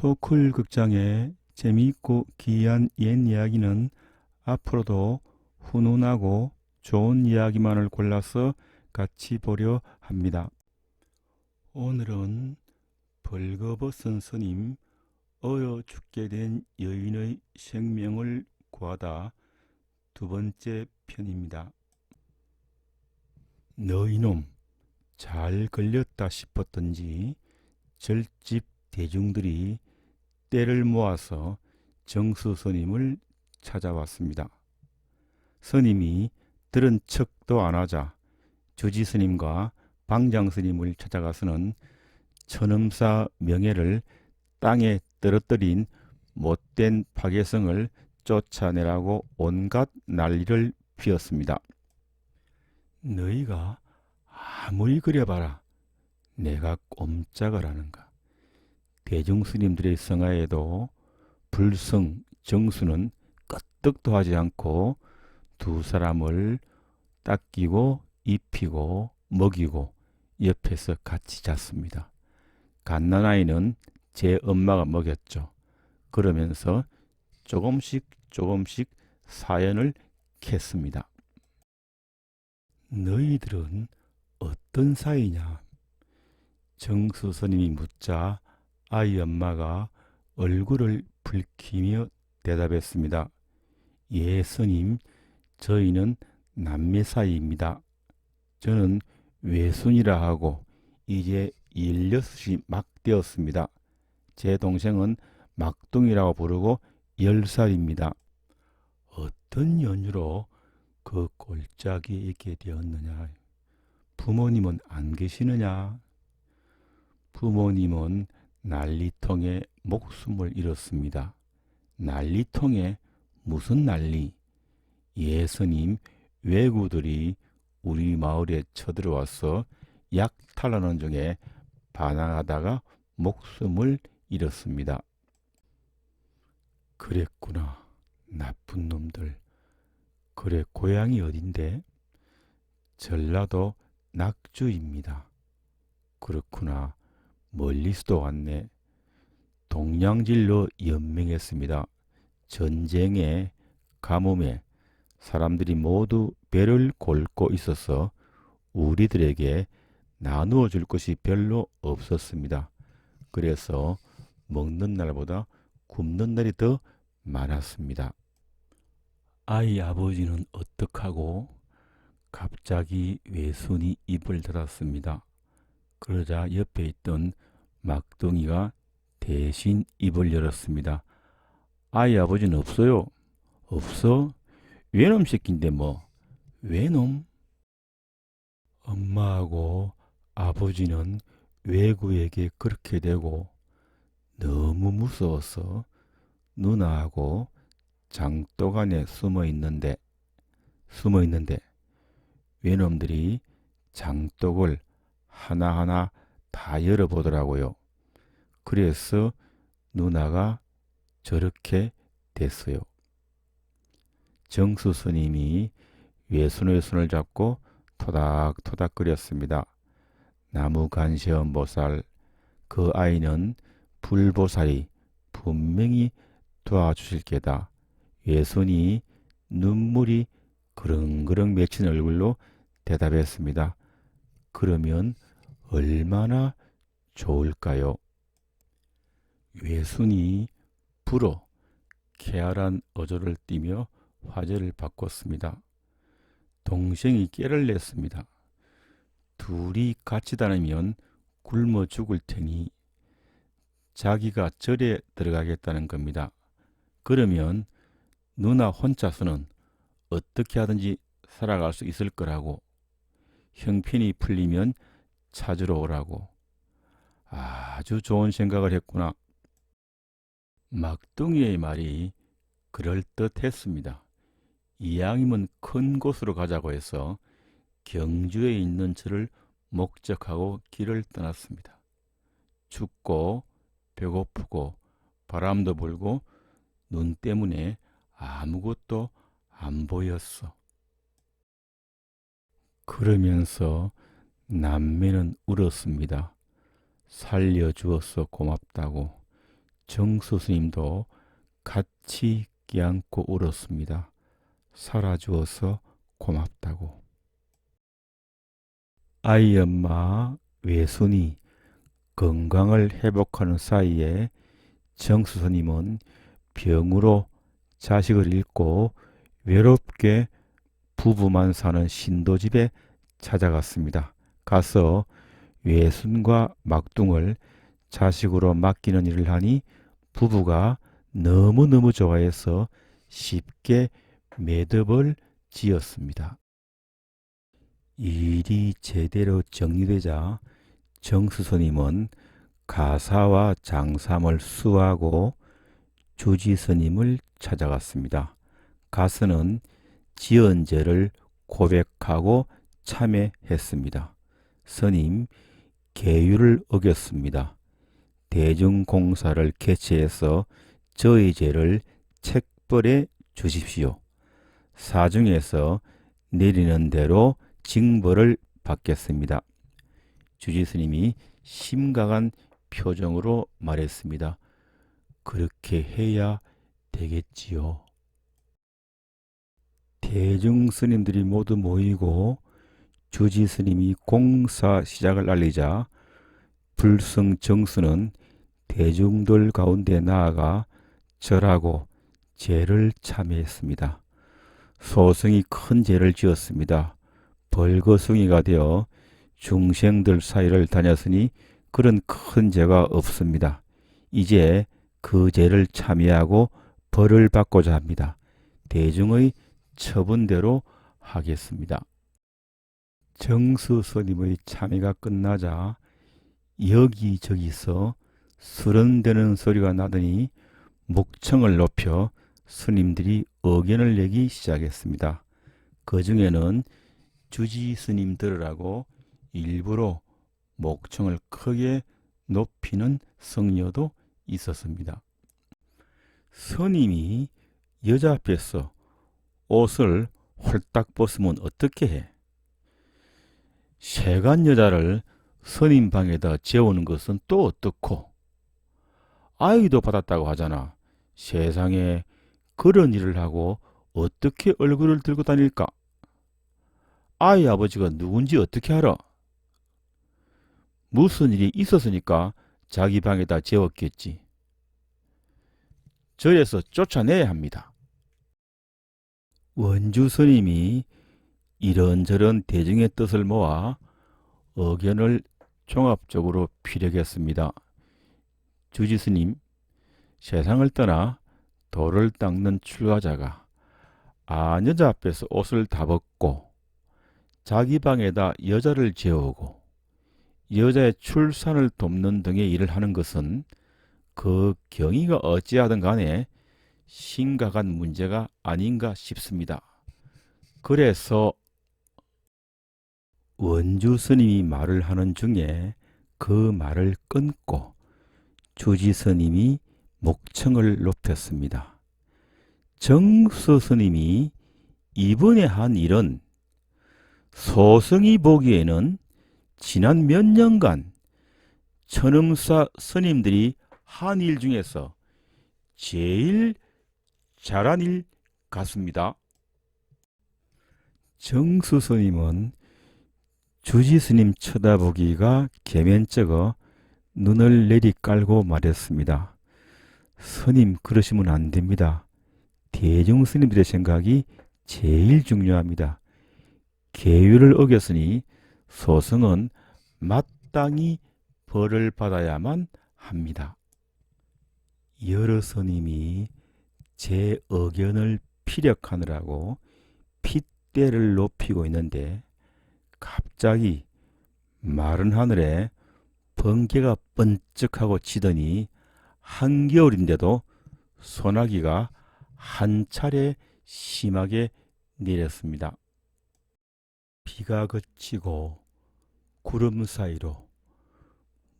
토클 극장의 재미있고 기이한 옛 이야기는 앞으로도 훈훈하고 좋은 이야기만을 골라서 같이 보려 합니다. 오늘은 벌거벗은 스님, 어여 죽게 된 여인의 생명을 구하다 두 번째 편입니다. 너희놈, 잘 걸렸다 싶었던지 절집 대중들이 떼를 모아서 정수 스님을 찾아왔습니다. 스님이 들은 척도 안 하자 주지 스님과 방장 스님을 찾아가서는 천음사 명예를 땅에 떨어뜨린 못된 파괴성을 쫓아내라고 온갖 난리를 피웠습니다. 너희가 아무리 그려봐라, 내가 꼼짝을 하는가. 대중 스님들의 성하에도 불성 정수는 끄떡도 하지 않고 두 사람을 닦이고 입히고 먹이고 옆에서 같이 잤습니다. 갓난아이는 제 엄마가 먹였죠. 그러면서 조금씩 사연을 캤습니다. 너희들은 어떤 사이냐? 정수 스님이 묻자 아이 엄마가 얼굴을 붉히며 대답했습니다. 예, 스님, 저희는 남매 사이입니다. 저는 외순이라 하고 이제 16이 막 되었습니다. 제 동생은 막둥이라고 부르고 10살입니다. 어떤 연유로 그 꼴짝이 있게 되었느냐? 부모님은 안 계시느냐? 부모님은 난리통에 목숨을 잃었습니다. 난리통에 무슨 난리? 예스님, 외구들이 우리 마을에 쳐들어와서 약탈하는 중에 반항하다가 목숨을 잃었습니다. 그랬구나. 나쁜 놈들. 그래, 고향이 어딘데? 전라도 낙주입니다. 그렇구나. 멀리서도 왔네. 동양질로 연명했습니다. 전쟁에 가뭄에 사람들이 모두 배를 골고 있어서 우리들에게 나누어 줄 것이 별로 없었습니다. 그래서 먹는 날보다 굶는 날이 더 많았습니다. 아이 아버지는 어떡하고? 갑자기 외순이 입을 닫았습니다. 그러자 옆에 있던 막둥이가 대신 입을 열었습니다. 아이 아버지는 없어요. 없어? 외놈 새끼인데 뭐. 외놈? 엄마하고 아버지는 외구에게 그렇게 되고 너무 무서워서 누나하고 장독 안에 숨어 있는데 외놈들이 장독을 하나하나 다 열어보더라고요. 그래서 누나가 저렇게 됐어요. 정수 스님이 외순의 손을 잡고 토닥토닥 끓였습니다. 나무 간시엄 보살, 그 아이는 불보살이 분명히 도와주실 게다. 외순이 눈물이 그렁그렁 맺힌 얼굴로 대답했습니다. 그러면 얼마나 좋을까요? 외순이 불어 쾌활한 어조를 띠며 화제를 바꿨습니다. 동생이 깨를 냈습니다. 둘이 같이 다니면 굶어 죽을 테니 자기가 절에 들어가겠다는 겁니다. 그러면 누나 혼자서는 어떻게 하든지 살아갈 수 있을 거라고, 형편이 풀리면 찾으러 오라고. 아주 좋은 생각을 했구나. 막둥이의 말이 그럴듯했습니다. 이왕이면 큰 곳으로 가자고 해서 경주에 있는 절을 목적하고 길을 떠났습니다. 춥고 배고프고 바람도 불고 눈 때문에 아무것도 안 보였어. 그러면서 남매는 울었습니다. 살려주어서 고맙다고. 정수 스님도 같이 껴안고 울었습니다. 살아주어서 고맙다고. 아이 엄마 외손이 건강을 회복하는 사이에 정수 스님은 병으로 자식을 잃고 외롭게 부부만 사는 신도집에 찾아갔습니다. 가서 외손과 막둥을 자식으로 맡기는 일을 하니 부부가 너무너무 좋아해서 쉽게 매듭을 지었습니다. 일이 제대로 정리되자 정수 스님은 가사와 장삼을 수하고 주지 스님을 찾아갔습니다. 가서는 지은 죄를 고백하고 참회했습니다. 스님, 계율을 어겼습니다. 대중공사를 개최해서 저희 죄를 책벌해 주십시오. 사중에서 내리는 대로 징벌을 받겠습니다. 주지 스님이 심각한 표정으로 말했습니다. 그렇게 해야 되겠지요. 대중 스님들이 모두 모이고 주지 스님이 공사 시작을 알리자 불성 정수는 대중들 가운데 나아가 절하고 죄를 참회했습니다. 소승이 큰 죄를 지었습니다. 벌거숭이가 되어 중생들 사이를 다녔으니 그런 큰 죄가 없습니다. 이제 그 죄를 참회하고 벌을 받고자 합니다. 대중의 처분대로 하겠습니다. 정수 스님의 참회가 끝나자 여기저기서 수런대는 소리가 나더니 목청을 높여 스님들이 의견을 내기 시작했습니다. 그 중에는 주지 스님 들으라고 일부러 목청을 크게 높이는 성녀도 있었습니다. 스님이 여자 앞에서 옷을 홀딱 벗으면 어떻게 해? 세간 여자를 스님 방에다 재우는 것은 또 어떻고? 아이도 받았다고 하잖아. 세상에 그런 일을 하고 어떻게 얼굴을 들고 다닐까? 아이 아버지가 누군지 어떻게 알아? 무슨 일이 있었으니까 자기 방에다 재웠겠지. 절에서 쫓아내야 합니다. 원주 스님이 이런저런 대중의 뜻을 모아 의견을 종합적으로 피력했습니다. 주지 스님, 세상을 떠나 돌을 닦는 출가자가 아여자 앞에서 옷을 다 벗고 자기 방에다 여자를 재우고 여자의 출산을 돕는 등의 일을 하는 것은 그 경위가 어찌하든 간에 심각한 문제가 아닌가 싶습니다. 그래서 원주 스님이 말을 하는 중에 그 말을 끊고 주지 스님이 목청을 높였습니다. 정수 스님이 이번에 한 일은 소승이 보기에는 지난 몇 년간 천음사 스님들이 한 일 중에서 제일 잘한 일 같습니다. 정수 스님은 주지 스님 쳐다보기가 개면쩍어 눈을 내리깔고 말했습니다. 스님 그러시면 안 됩니다. 대중 스님들의 생각이 제일 중요합니다. 계율을 어겼으니 소승은 마땅히 벌을 받아야만 합니다. 여러 스님이 제 의견을 피력하느라고 핏대를 높이고 있는데 갑자기 마른 하늘에 번개가 번쩍하고 치더니 한겨울인데도 소나기가 한 차례 심하게 내렸습니다. 비가 그치고 구름 사이로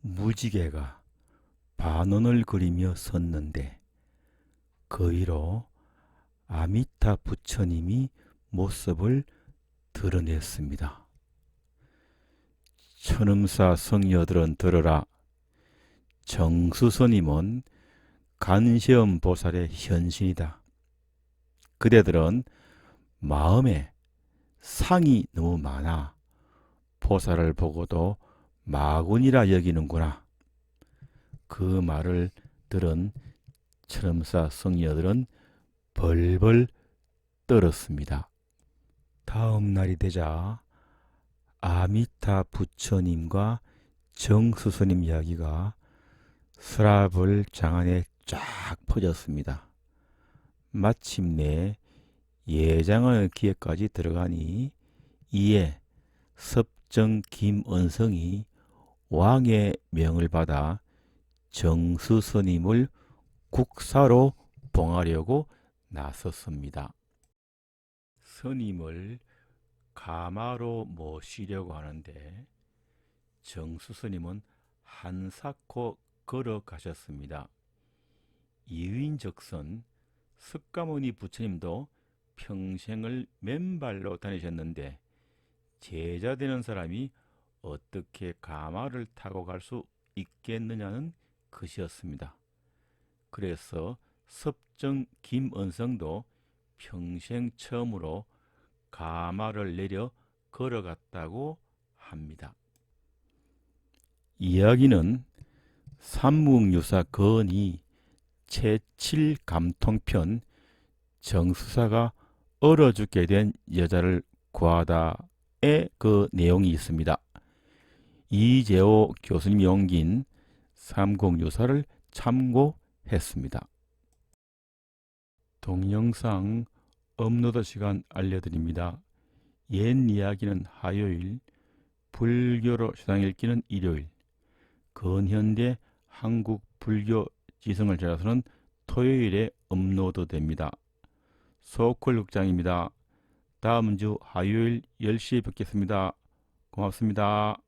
무지개가 반원을 그리며 섰는데 그 위로 아미타 부처님이 모습을 드러냈습니다. 천음사 성녀들은 들으라. 정수 스님은 간시엄 보살의 현신이다. 그대들은 마음에 상이 너무 많아 보살을 보고도 마군이라 여기는구나. 그 말을 들은 철엄사 성녀들은 벌벌 떨었습니다. 다음 날이 되자 아미타 부처님과 정수스님 이야기가 서라벌 장안에 쫙 퍼졌습니다. 마침내 예장의 기회까지 들어가니 이에 섭정 김은성이 왕의 명을 받아 정수스님을 국사로 봉하려고 나섰습니다. 스님을 가마로 모시려고 하는데 정수스님은 한사코 걸어가셨습니다. 이유인즉슨 석가모니 부처님도 평생을 맨발로 다니셨는데 제자 되는 사람이 어떻게 가마를 타고 갈 수 있겠느냐는 것이었습니다. 그래서 섭정 김은성도 평생 처음으로 가마를 내려 걸어갔다고 합니다. 이야기는 삼국유사 건이 제7감통편 정수사가 얼어 죽게 된 여자를 구하다의 그 내용이 있습니다. 이재호 교수님이 옮긴 삼국유사를 참고했습니다. 동영상 업로드 시간 알려드립니다. 옛 이야기는 화요일, 불교로 세상 읽기는 일요일, 근현대 한국 불교 지성을 찾아서는 토요일에 업로드됩니다. 소콜 극장입니다. 다음 주 화요일 10시에 뵙겠습니다. 고맙습니다.